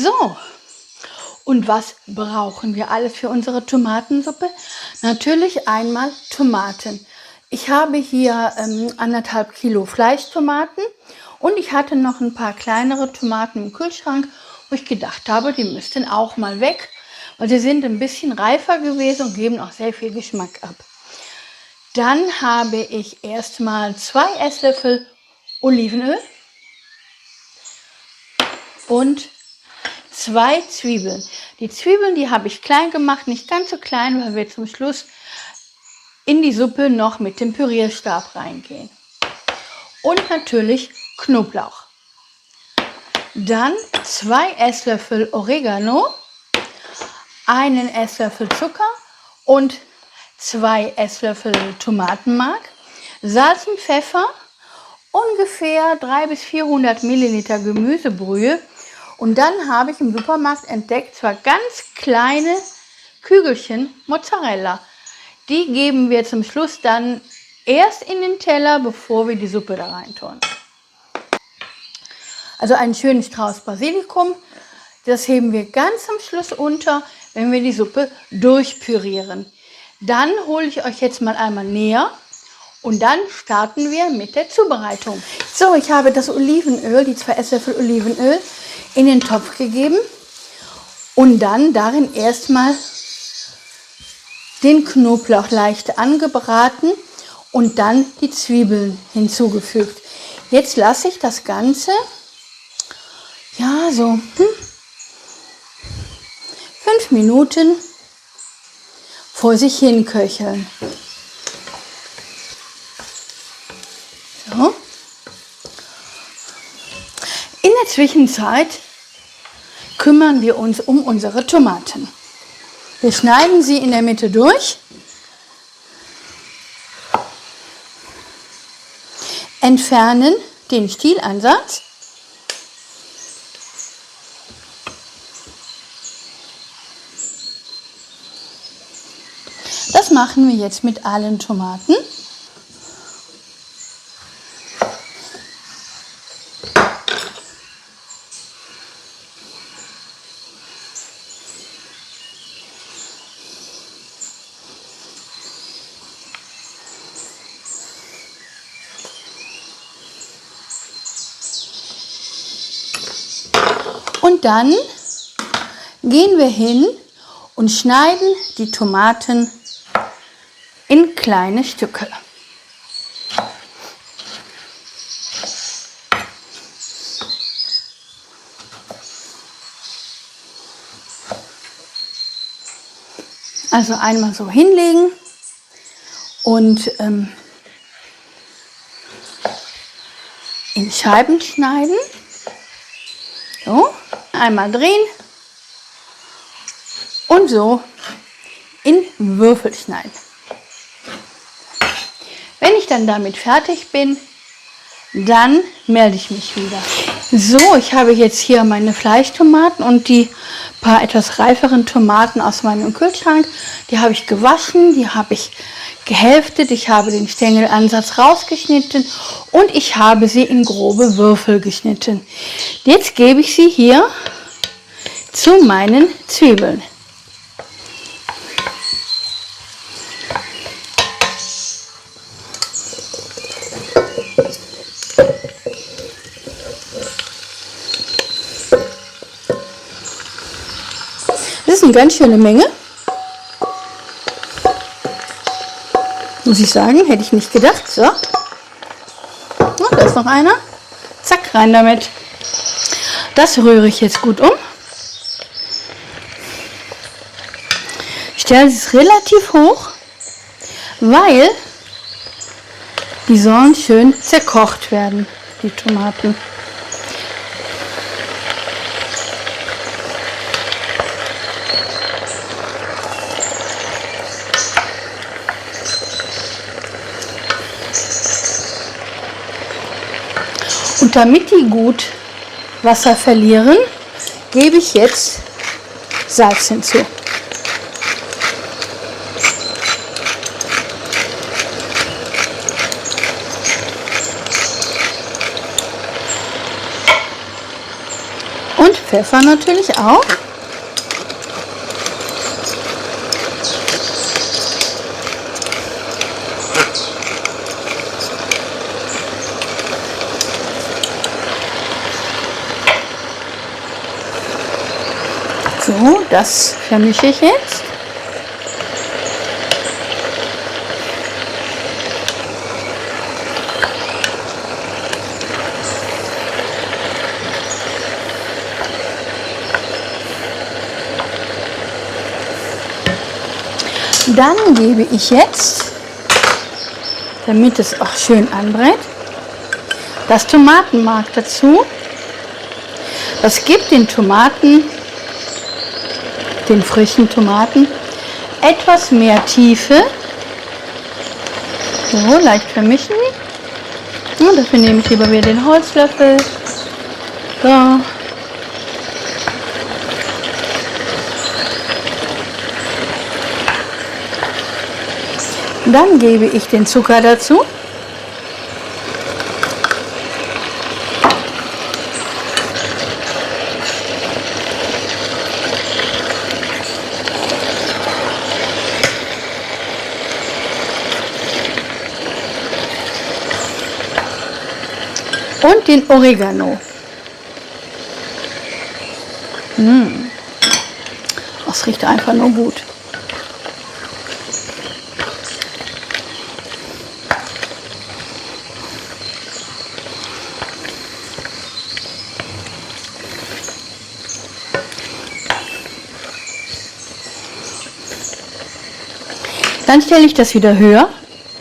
So, und was brauchen wir alles für unsere Tomatensuppe? Natürlich einmal Tomaten. Ich habe hier 1,5 Kilo Fleischtomaten und ich hatte noch ein paar kleinere Tomaten im Kühlschrank, wo ich gedacht habe, die müssten auch mal weg, weil sie sind ein bisschen reifer gewesen und geben auch sehr viel Geschmack ab. Dann habe ich erstmal 2 Esslöffel Olivenöl und 2 Zwiebeln. Die Zwiebeln, die habe ich klein gemacht, nicht ganz so klein, weil wir zum Schluss in die Suppe noch mit dem Pürierstab reingehen. Und natürlich Knoblauch. Dann 2 Esslöffel Oregano, 1 Esslöffel Zucker und 2 Esslöffel Tomatenmark, Salz und Pfeffer, ungefähr 300 bis 400 Milliliter Gemüsebrühe. Und dann habe ich im Supermarkt entdeckt, zwar ganz kleine Kügelchen Mozzarella. Die geben wir zum Schluss dann erst in den Teller, bevor wir die Suppe da rein tun. Also einen schönen Strauß Basilikum, das heben wir ganz am Schluss unter, wenn wir die Suppe durchpürieren. Dann hole ich euch jetzt mal einmal näher und dann starten wir mit der Zubereitung. So, ich habe das Olivenöl, die 2 Esslöffel Olivenöl, in den Topf gegeben und dann darin erstmal den Knoblauch leicht angebraten und dann die Zwiebeln hinzugefügt. Jetzt lasse ich das Ganze ja so 5 Minuten vor sich hin köcheln. So. In der Zwischenzeit kümmern wir uns um unsere Tomaten. Wir schneiden sie in der Mitte durch, entfernen den Stielansatz Das machen wir jetzt mit allen Tomaten. Und dann gehen wir hin und schneiden die Tomaten in kleine Stücke. Also einmal so hinlegen und in Scheiben schneiden. So, einmal drehen und so in Würfel schneiden. Wenn ich dann damit fertig bin, dann melde ich mich wieder. So, ich habe jetzt hier meine Fleischtomaten und die paar etwas reiferen Tomaten aus meinem Kühlschrank. Die habe ich gewaschen, die habe ich gehälftet, ich habe den Stängelansatz rausgeschnitten und ich habe sie in grobe Würfel geschnitten. Jetzt gebe ich sie hier zu meinen Zwiebeln. Das ist eine ganz schöne Menge. Muss ich sagen, hätte ich nicht gedacht. So. Oh, da ist noch einer. Zack, rein damit. Das rühre ich jetzt gut um. Ich stelle es relativ hoch, weil die sollen schön zerkocht werden, die Tomaten. Und damit die gut Wasser verlieren, gebe ich jetzt Salz hinzu. Und Pfeffer natürlich auch. So, das vermische ich jetzt. Dann gebe ich jetzt, damit es auch schön anbrät, das Tomatenmark dazu. Das gibt den Tomaten, den frischen Tomaten, etwas mehr Tiefe. So, leicht vermischen. Und dafür nehme ich lieber wieder den Holzlöffel. So. Dann gebe ich den Zucker dazu. Und den Oregano. Das riecht einfach nur gut. Dann stelle ich das wieder höher,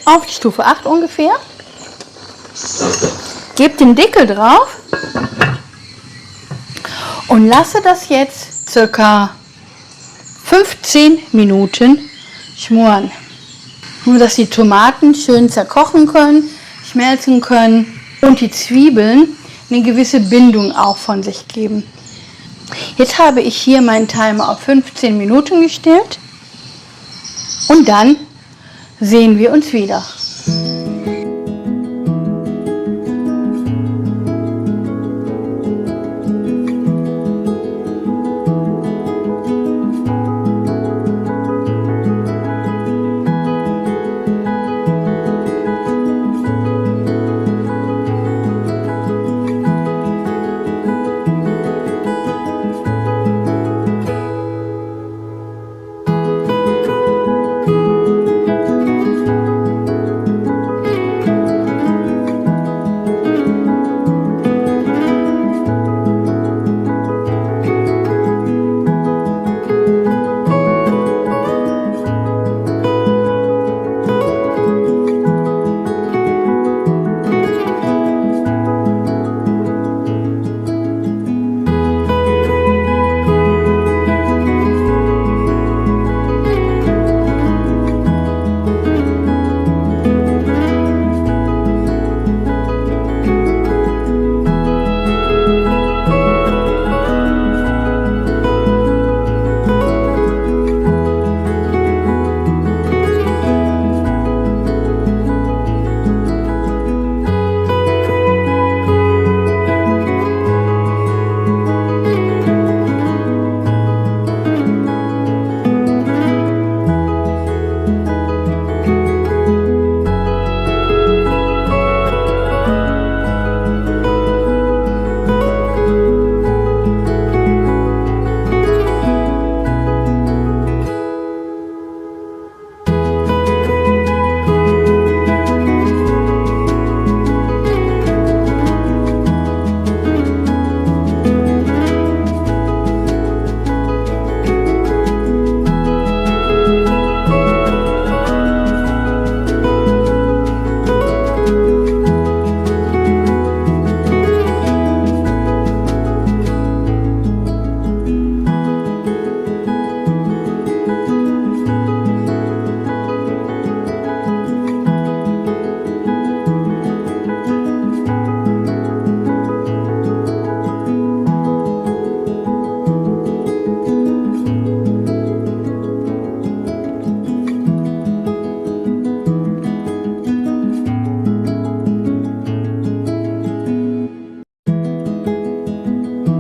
auf die Stufe 8 ungefähr. Gebe den Deckel drauf und lasse das jetzt circa 15 Minuten schmoren. Nur dass die Tomaten schön zerkochen können, schmelzen können und die Zwiebeln eine gewisse Bindung auch von sich geben. Jetzt habe ich hier meinen Timer auf 15 Minuten gestellt und dann sehen wir uns wieder.